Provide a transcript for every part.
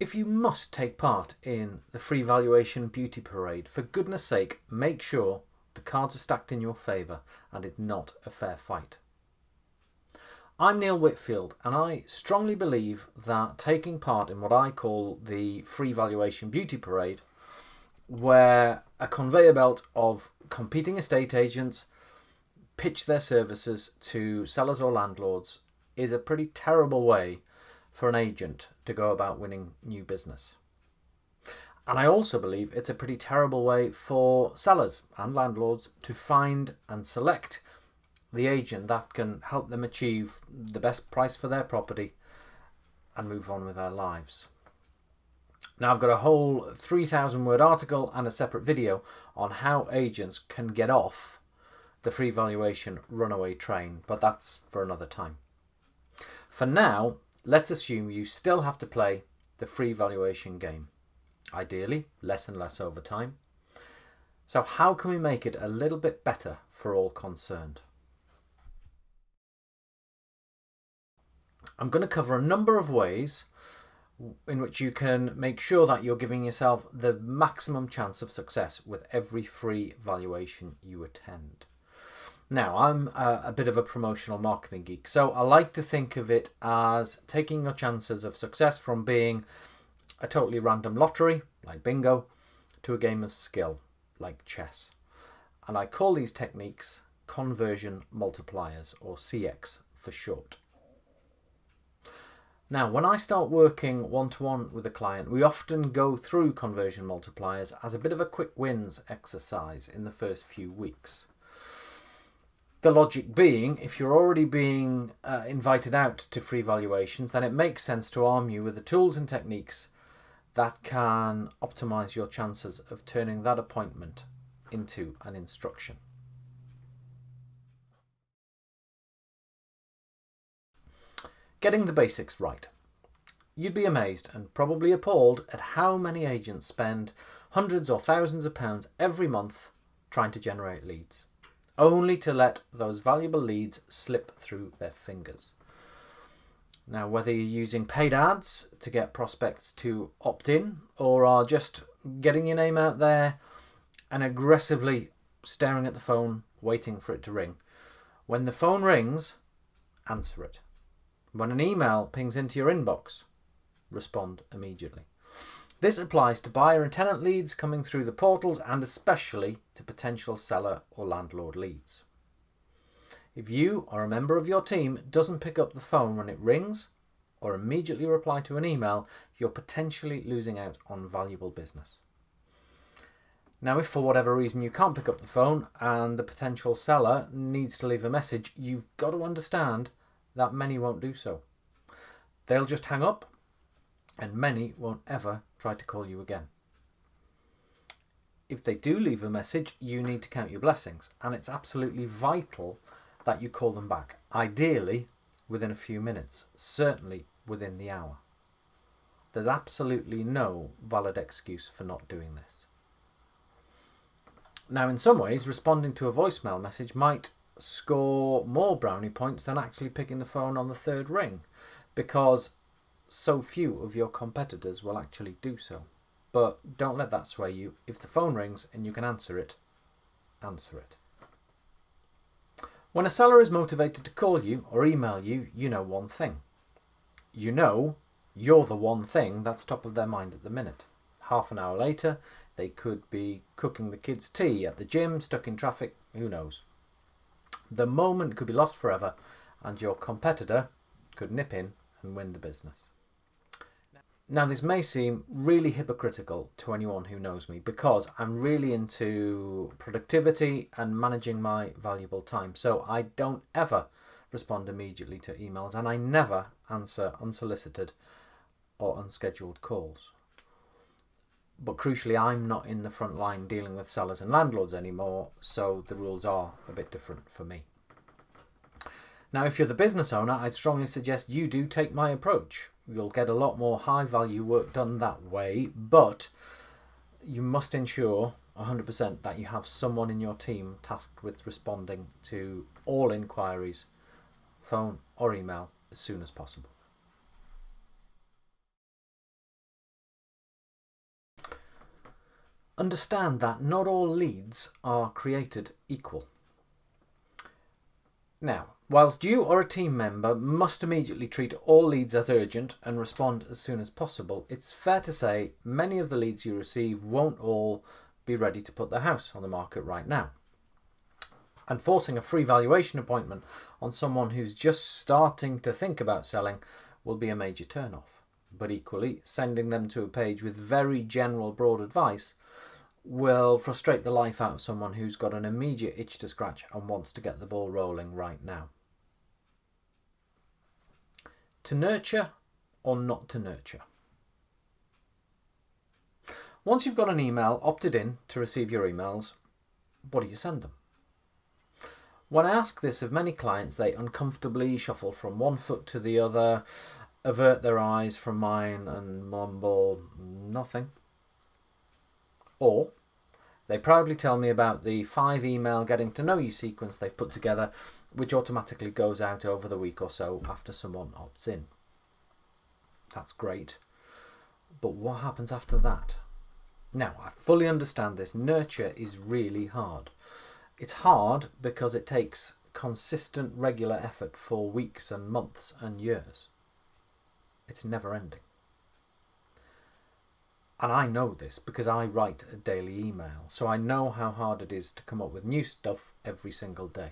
If you must take part in the free valuation beauty parade, for goodness sake, make sure the cards are stacked in your favour and it's not a fair fight. I'm Neil Whitfield, and I strongly believe that taking part in what I call the free valuation beauty parade, where a conveyor belt of competing estate agents pitch their services to sellers or landlords, is a pretty terrible way for an agent to go about winning new business. And I also believe it's a pretty terrible way for sellers and landlords to find and select the agent that can help them achieve the best price for their property and move on with their lives. Now, I've got a whole 3,000 word article and a separate video on how agents can get off the free valuation runaway train, but that's for another time. For now, let's assume you still have to play the free valuation game. Ideally, less and less over time. So how can we make it a little bit better for all concerned? I'm going to cover a number of ways in which you can make sure that you're giving yourself the maximum chance of success with every free valuation you attend. Now, I'm a bit of a promotional marketing geek, so I like to think of it as taking your chances of success from being a totally random lottery, like bingo, to a game of skill, like chess. And I call these techniques conversion multipliers, or CX for short. Now, when I start working one-to-one with a client, we often go through conversion multipliers as a bit of a quick wins exercise in the first few weeks. The logic being, if you're already being invited out to free valuations, then it makes sense to arm you with the tools and techniques that can optimize your chances of turning that appointment into an instruction. Getting the basics right. You'd be amazed and probably appalled at how many agents spend hundreds or thousands of pounds every month trying to generate leads, only to let those valuable leads slip through their fingers. Now, whether you're using paid ads to get prospects to opt in, or are just getting your name out there and aggressively staring at the phone, waiting for it to ring, when the phone rings, answer it. When an email pings into your inbox, respond immediately. This applies to buyer and tenant leads coming through the portals, and especially to potential seller or landlord leads. If you or a member of your team doesn't pick up the phone when it rings or immediately reply to an email, you're potentially losing out on valuable business. Now, if for whatever reason you can't pick up the phone and the potential seller needs to leave a message, you've got to understand that many won't do so. They'll just hang up, and many won't ever try to call you again. If they do leave a message, you need to count your blessings, and it's absolutely vital that you call them back, ideally within a few minutes, certainly within the hour. There's absolutely no valid excuse for not doing this. Now, in some ways, responding to a voicemail message might score more brownie points than actually picking the phone on the third ring, because so few of your competitors will actually do so. But don't let that sway you. If the phone rings and you can answer it, answer it. When a seller is motivated to call you or email you, you know one thing. You know you're the one thing that's top of their mind at the minute. Half an hour later, they could be cooking the kids' tea at the gym, stuck in traffic, who knows. The moment could be lost forever, and your competitor could nip in and win the business. Now, this may seem really hypocritical to anyone who knows me, because I'm really into productivity and managing my valuable time. So I don't ever respond immediately to emails, and I never answer unsolicited or unscheduled calls. But crucially, I'm not in the front line dealing with sellers and landlords anymore, so the rules are a bit different for me. Now, if you're the business owner, I'd strongly suggest you do take my approach. You'll get a lot more high value work done that way, but you must ensure 100% that you have someone in your team tasked with responding to all inquiries, phone or email, as soon as possible. Understand that not all leads are created equal. Now, whilst you or a team member must immediately treat all leads as urgent and respond as soon as possible, it's fair to say many of the leads you receive won't all be ready to put their house on the market right now. And forcing a free valuation appointment on someone who's just starting to think about selling will be a major turn-off. But equally, sending them to a page with very general, broad advice will frustrate the life out of someone who's got an immediate itch to scratch and wants to get the ball rolling right now. To nurture or not to nurture? Once you've got an email opted in to receive your emails, what do you send them? When I ask this of many clients, they uncomfortably shuffle from one foot to the other, avert their eyes from mine and mumble nothing. Or they proudly tell me about the 5-email getting to know you sequence they've put together, which automatically goes out over the week or so after someone opts in. That's great. But what happens after that? Now, I fully understand this. Nurture is really hard. It's hard because it takes consistent, regular effort for weeks and months and years. It's never ending. And I know this because I write a daily email, so I know how hard it is to come up with new stuff every single day.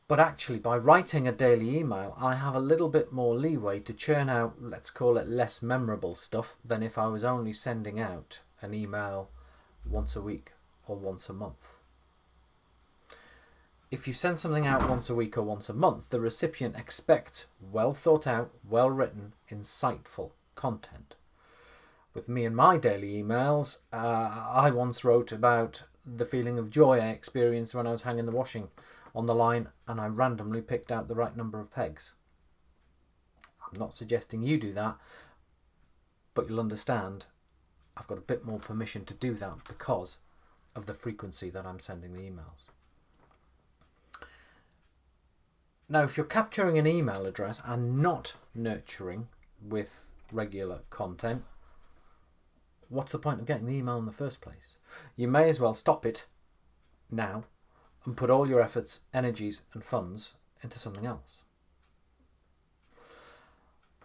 But actually, by writing a daily email, I have a little bit more leeway to churn out, let's call it less memorable stuff, than if I was only sending out an email once a week or once a month. If you send something out once a week or once a month, the recipient expects well thought out, well written, insightful content. With me and my daily emails, I once wrote about the feeling of joy I experienced when I was hanging the washing on the line and I randomly picked out the right number of pegs. I'm not suggesting you do that, but you'll understand I've got a bit more permission to do that because of the frequency that I'm sending the emails. Now, if you're capturing an email address and not nurturing with regular content, what's the point of getting the email in the first place? You may as well stop it now and put all your efforts, energies and funds into something else.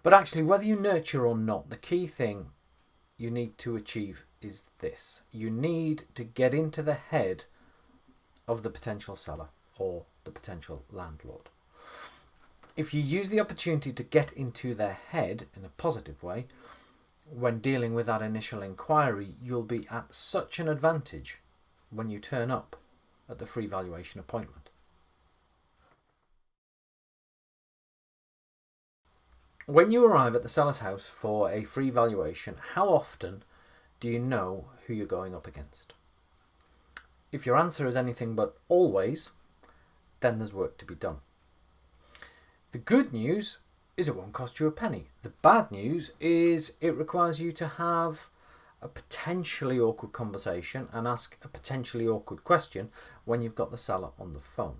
But actually, whether you nurture or not, the key thing you need to achieve is this. You need to get into the head of the potential seller or the potential landlord. If you use the opportunity to get into their head in a positive way, when dealing with that initial inquiry, you'll be at such an advantage when you turn up at the free valuation appointment. When you arrive at the seller's house for a free valuation, how often do you know who you're going up against? If your answer is anything but always, then there's work to be done. The good news is it won't cost you a penny. The bad news is it requires you to have a potentially awkward conversation and ask a potentially awkward question when you've got the seller on the phone.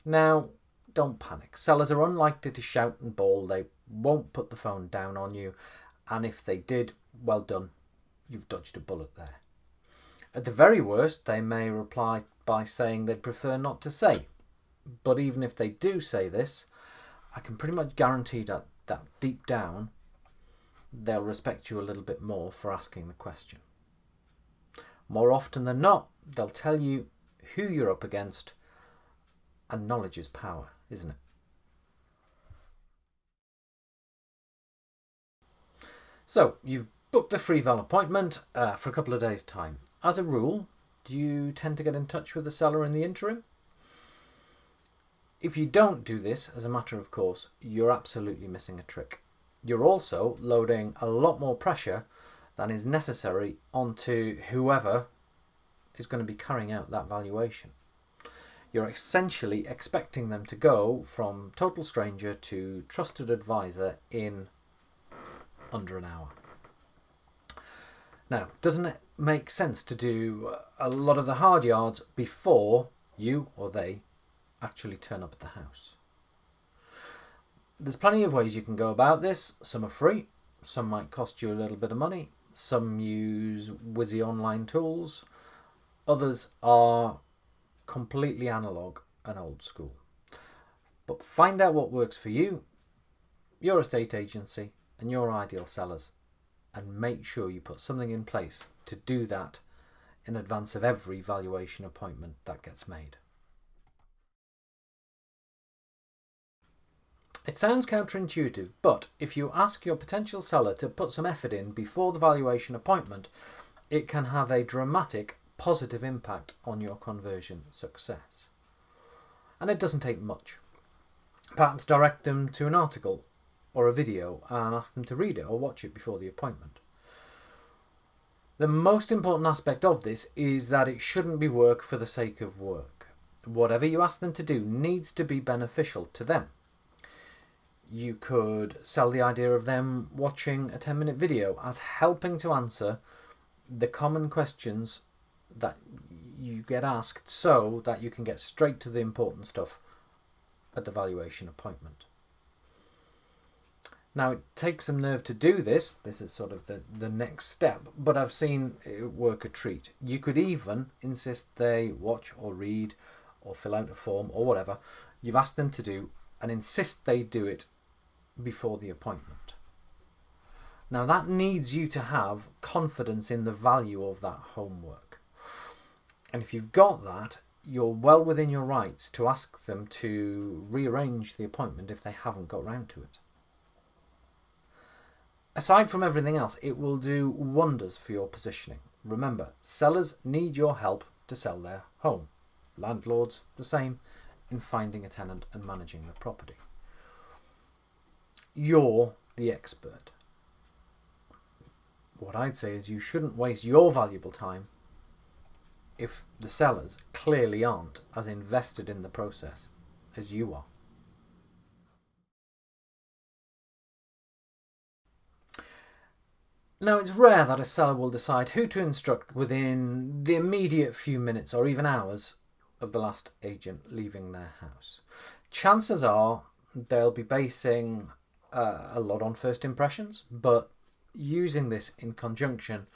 Now, don't panic. Sellers are unlikely to shout and bawl. They won't put the phone down on you. And if they did, well done. You've dodged a bullet there. At the very worst, they may reply by saying they'd prefer not to say. But even if they do say this, I can pretty much guarantee that deep down, they'll respect you a little bit more for asking the question. More often than not, they'll tell you who you're up against, and knowledge is power, isn't it? So, you've booked the free val appointment for a couple of days' time. As a rule, do you tend to get in touch with the seller in the interim? If you don't do this, as a matter of course, you're absolutely missing a trick. You're also loading a lot more pressure than is necessary onto whoever is going to be carrying out that valuation. You're essentially expecting them to go from total stranger to trusted advisor in under an hour. Now, doesn't it make sense to do a lot of the hard yards before you or they actually turn up at the house? There's plenty of ways you can go about this. Some are free, some might cost you a little bit of money, Some use whizzy online tools. Others are completely analog and old school. But find out what works for you, your estate agency, and your ideal sellers, and make sure you put something in place to do that in advance of every valuation appointment that gets made. It sounds counterintuitive, but if you ask your potential seller to put some effort in before the valuation appointment, it can have a dramatic positive impact on your conversion success. And it doesn't take much. Perhaps direct them to an article or a video and ask them to read it or watch it before the appointment. The most important aspect of this is that it shouldn't be work for the sake of work. Whatever you ask them to do needs to be beneficial to them. You could sell the idea of them watching a 10-minute video as helping to answer the common questions that you get asked so that you can get straight to the important stuff at the valuation appointment. Now, it takes some nerve to do this. This is sort of the next step, but I've seen it work a treat. You could even insist they watch or read or fill out a form or whatever you've asked them to do and insist they do it before the appointment. Now, that needs you to have confidence in the value of that homework. And if you've got that, you're well within your rights to ask them to rearrange the appointment if they haven't got round to it. Aside from everything else, it will do wonders for your positioning. Remember, sellers need your help to sell their home. Landlords, the same in finding a tenant and managing the property. You're the expert. What I'd say is you shouldn't waste your valuable time if the sellers clearly aren't as invested in the process as you are. Now, it's rare that a seller will decide who to instruct within the immediate few minutes or even hours of the last agent leaving their house. Chances are they'll be basing a lot on first impressions, but using this in conjunction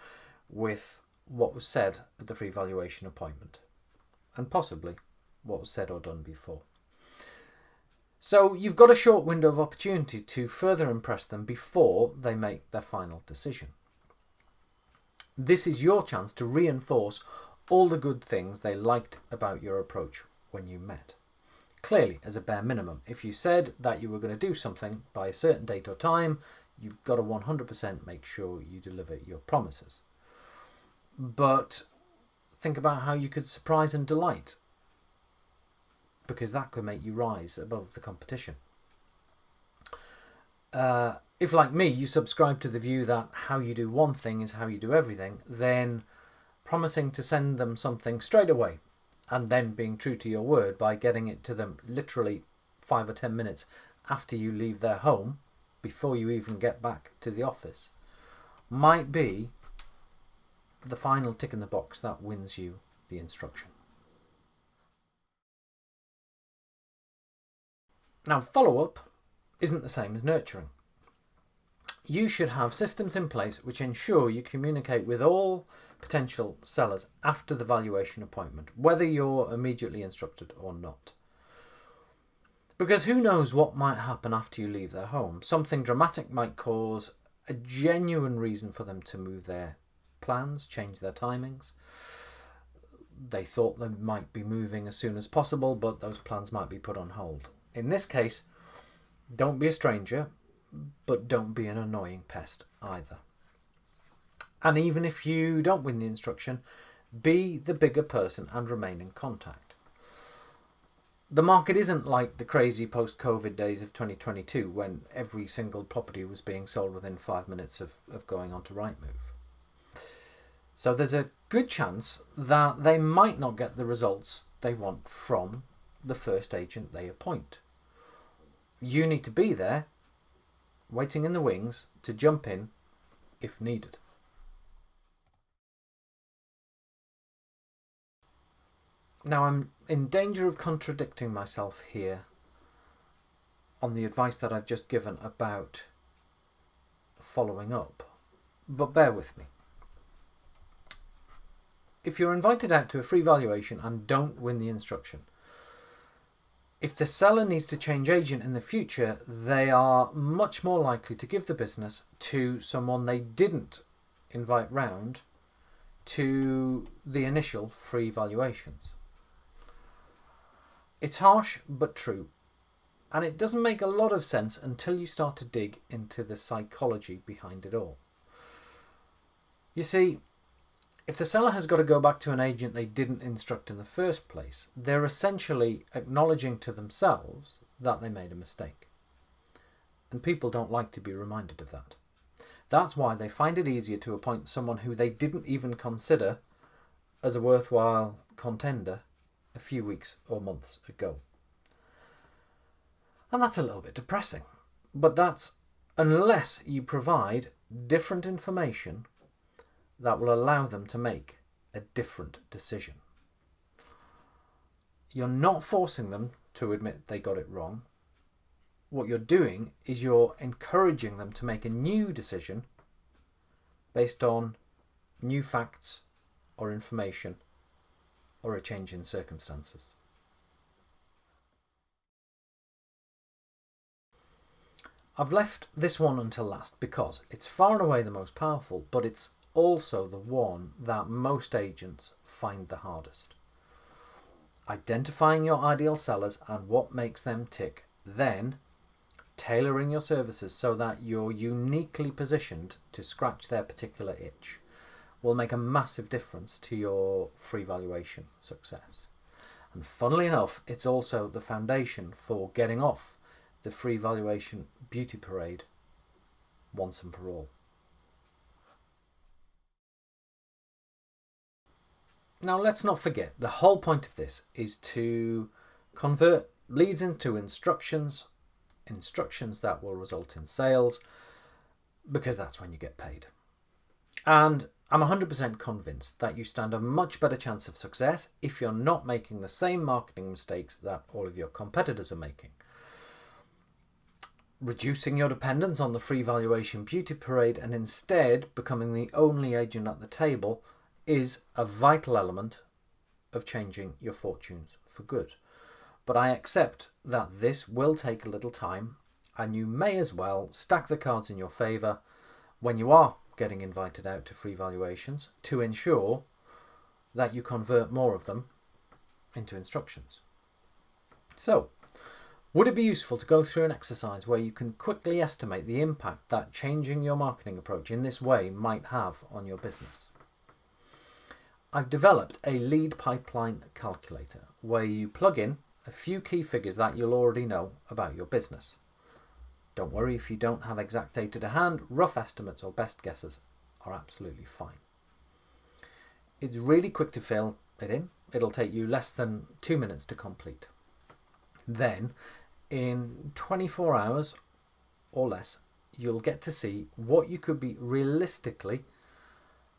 with what was said at the free valuation appointment and possibly what was said or done before. So you've got a short window of opportunity to further impress them before they make their final decision. This is your chance to reinforce all the good things they liked about your approach when you met. Clearly, as a bare minimum, if you said that you were going to do something by a certain date or time, you've got to 100% make sure you deliver your promises. But think about how you could surprise and delight, because that could make you rise above the competition. If, like me, you subscribe to the view that how you do one thing is how you do everything, then promising to send them something straight away and then being true to your word by getting it to them literally 5 or 10 minutes after you leave their home, before you even get back to the office, might be the final tick in the box that wins you the instruction. Now, follow-up isn't the same as nurturing. You should have systems in place which ensure you communicate with all potential sellers after the valuation appointment, whether you're immediately instructed or not. Because who knows what might happen after you leave their home. Something dramatic might cause a genuine reason for them to move their plans, change their timings. They thought they might be moving as soon as possible, but those plans might be put on hold. In this case, don't be a stranger, but don't be an annoying pest either. And even if you don't win the instruction, be the bigger person and remain in contact. The market isn't like the crazy post-COVID days of 2022 when every single property was being sold within 5 minutes of going onto Rightmove. So there's a good chance that they might not get the results they want from the first agent they appoint. You need to be there, waiting in the wings to jump in if needed. Now, I'm in danger of contradicting myself here on the advice that I've just given about following up. but bear with me. If you're invited out to a free valuation and don't win the instruction, if the seller needs to change agent in the future, they are much more likely to give the business to someone they didn't invite round to the initial free valuations. It's harsh but true, and it doesn't make a lot of sense until you start to dig into the psychology behind it all. You see, if the seller has got to go back to an agent they didn't instruct in the first place, they're essentially acknowledging to themselves that they made a mistake. And people don't like to be reminded of that. That's why they find it easier to appoint someone who they didn't even consider as a worthwhile contender a few weeks or months ago. And that's a little bit depressing. But that's unless you provide different information that will allow them to make a different decision. You're not forcing them to admit they got it wrong. What you're doing is you're encouraging them to make a new decision based on new facts or information or a change in circumstances. I've left this one until last because it's far and away the most powerful, but it's also the one that most agents find the hardest. Identifying your ideal sellers and what makes them tick, then tailoring your services so that you're uniquely positioned to scratch their particular itch will make a massive difference to your free valuation success. And funnily enough, it's also the foundation for getting off the free valuation beauty parade once and for all. Now, let's not forget, the whole point of this is to convert leads into instructions that will result in sales, because that's when you get paid. And I'm 100% convinced that you stand a much better chance of success if you're not making the same marketing mistakes that all of your competitors are making. Reducing your dependence on the free valuation beauty parade and instead becoming the only agent at the table is a vital element of changing your fortunes for good. But I accept that this will take a little time, and you may as well stack the cards in your favour when you are getting invited out to free valuations to ensure that you convert more of them into instructions. So, would it be useful to go through an exercise where you can quickly estimate the impact that changing your marketing approach in this way might have on your business? I've developed a lead pipeline calculator where you plug in a few key figures that you'll already know about your business. Don't worry if you don't have exact data to hand, rough estimates or best guesses are absolutely fine. It's really quick to fill it in. It'll take you less than 2 minutes to complete. Then, in 24 hours or less, you'll get to see what you could be realistically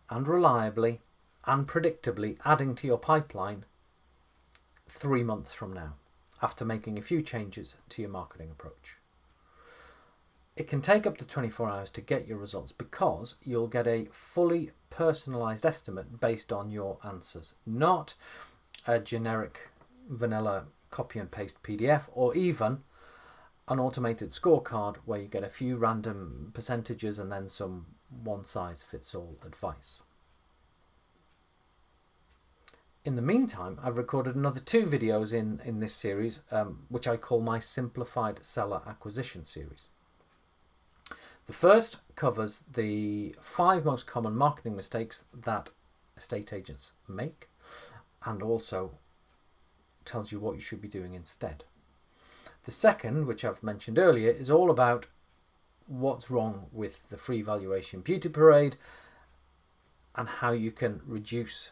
and reliably and predictably adding to your pipeline 3 months from now, after making a few changes to your marketing approach. It can take up to 24 hours to get your results because you'll get a fully personalized estimate based on your answers, not a generic vanilla copy and paste PDF or even an automated scorecard where you get a few random percentages and then some one-size-fits-all advice. In the meantime, I've recorded another 2 videos in this series, which I call my Simplified Seller Acquisition series. The first covers the 5 most common marketing mistakes that estate agents make, and also tells you what you should be doing instead. The second, which I've mentioned earlier, is all about what's wrong with the free valuation beauty parade and how you can reduce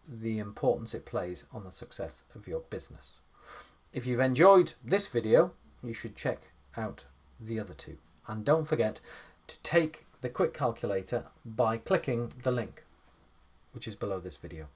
the importance it plays on the success of your business. If you've enjoyed this video, you should check out the other 2. And don't forget to take the quick calculator by clicking the link, which is below this video.